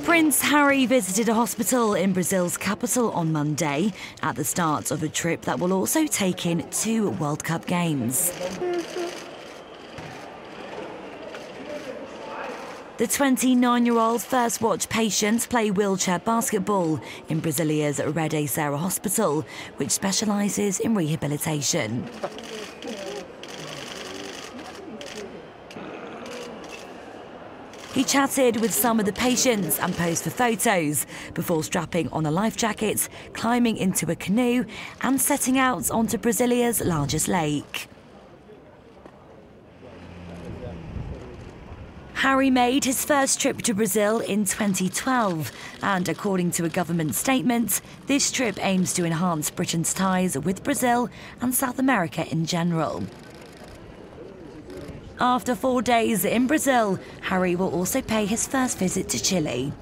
Prince Harry visited a hospital in Brazil's capital on Monday at the start of a trip that will also take in 2 World Cup games. The 29-year-old first watched patients play wheelchair basketball in Brasilia's Brasilia hospital, which specialises in rehabilitation. He chatted with some of the patients and posed for photos before strapping on a life jacket, climbing into a canoe and setting out onto Brasilia's largest lake. Harry made his first trip to Brazil in 2012, and according to a government statement, this trip aims to enhance Britain's ties with Brazil and South America in general. After 4 days in Brazil, Harry will also pay his first visit to Chile.